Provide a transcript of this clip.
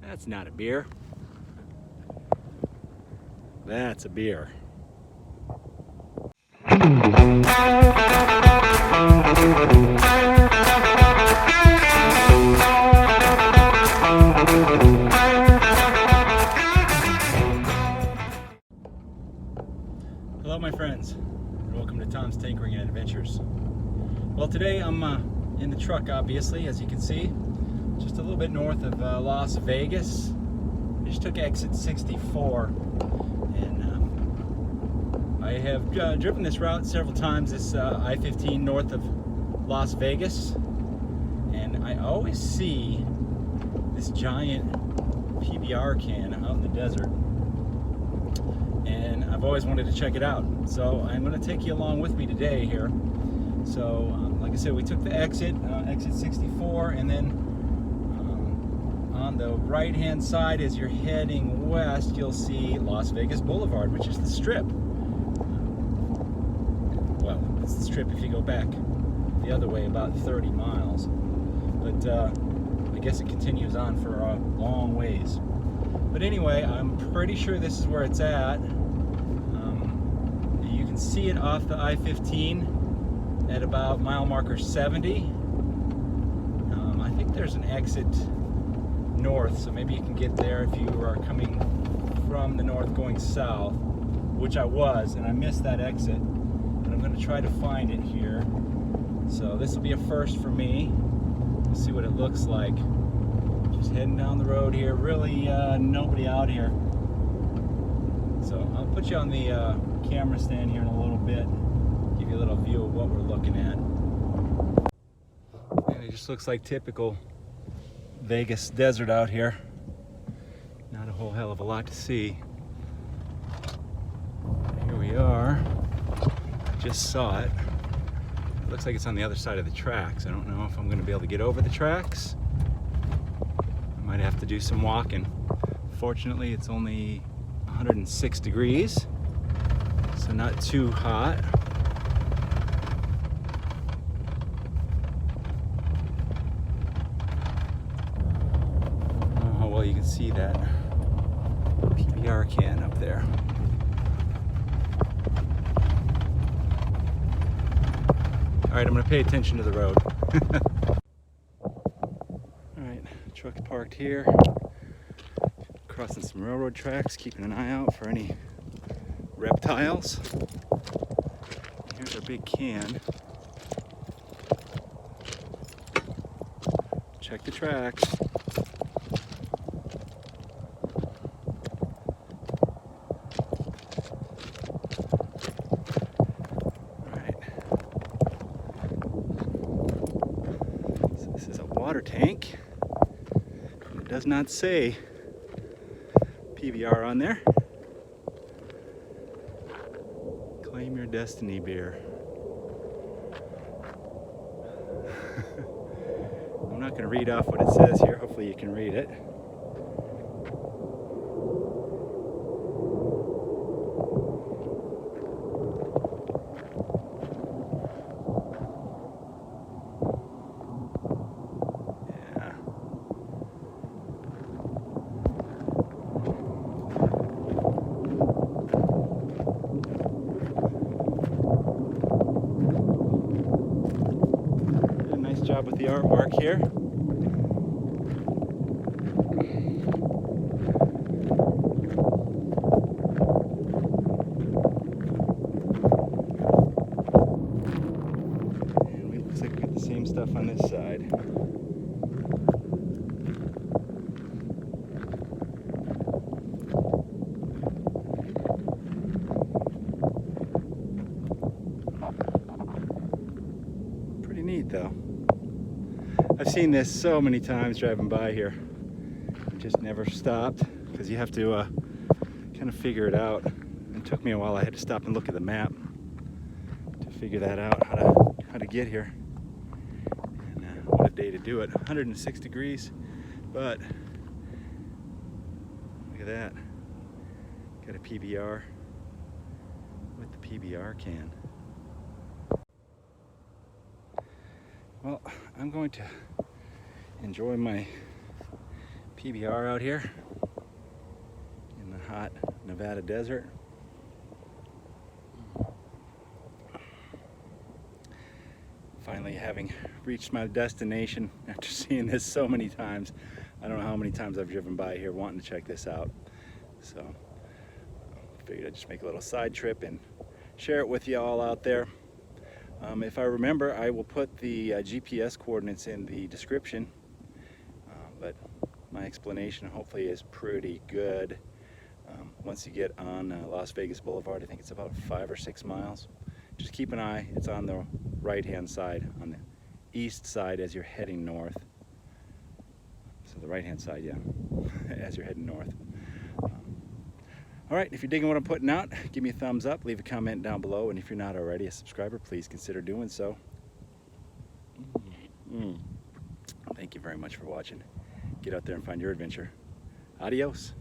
That's not a beer. That's a beer. Hello my friends, and welcome to Tom's Tinkering and Adventures. Well, today I'm in the truck, obviously, as you can see, just a little bit north of Las Vegas. I just took exit 64, and I have driven this route several times, this I-15 north of Las Vegas, and I always see this giant PBR can out in the desert, and I've always wanted to check it out. So I'm going to take you along with me today here. So like I said, we took the exit 64, and then on the right hand side as you're heading west, you'll see Las Vegas Boulevard, which is the strip. Well, it's the strip if you go back the other way about 30 miles, but I guess it continues on for a long ways. But anyway, I'm pretty sure this is where it's at. You can see it off the I-15 at about mile marker 70. I think there's an exit north, so maybe you can get there if you are coming from the north going south, which I was, and I missed that exit, but I'm going to try to find it here. So this will be a first for me. We'll see what it looks like. Just heading down the road here, really nobody out here. So I'll put you on the camera stand here in a little bit, give you a little view of what we're looking at. And it just looks like typical Vegas desert out here. Not a whole hell of a lot to see. Here we are. Just saw it. It looks like it's on the other side of the tracks. I don't know if I'm going to be able to get over the tracks. I might have to do some walking. Fortunately, it's only 106 degrees, so not too hot. Oh, well, you can see that PBR can up there. All right, I'm going to pay attention to the road. All right, truck's parked here, crossing some railroad tracks, keeping an eye out for any reptiles. Here's our big can. Check the tracks. Water tank. It does not say PBR on there. Claim your destiny beer. I'm not going to read off what it says here. Hopefully you can read it. Job with the artwork here. And it looks like we got the same stuff on this side. Pretty neat though. I've seen this so many times driving by here. I just never stopped because you have to kind of figure it out. It took me a while. I had to stop and look at the map to figure that out, how to get here. And what a day to do it. 106 degrees, but look at that. Got a PBR with the PBR can. Well, I'm going to enjoy my PBR out here in the hot Nevada desert. Finally having reached my destination after seeing this so many times. I don't know how many times I've driven by here wanting to check this out. So figured I'd just make a little side trip and share it with you all out there. If I remember, I will put the GPS coordinates in the description, but my explanation hopefully is pretty good. Once you get on Las Vegas Boulevard, I think it's about 5 or 6 miles. Just keep an eye, it's on the right hand side, on the east side as you're heading north. So the right hand side, yeah, as you're heading north. All right, if you're digging what I'm putting out, give me a thumbs up, leave a comment down below, and if you're not already a subscriber, please consider doing so. Thank you very much for watching. Get out there and find your adventure. Adios.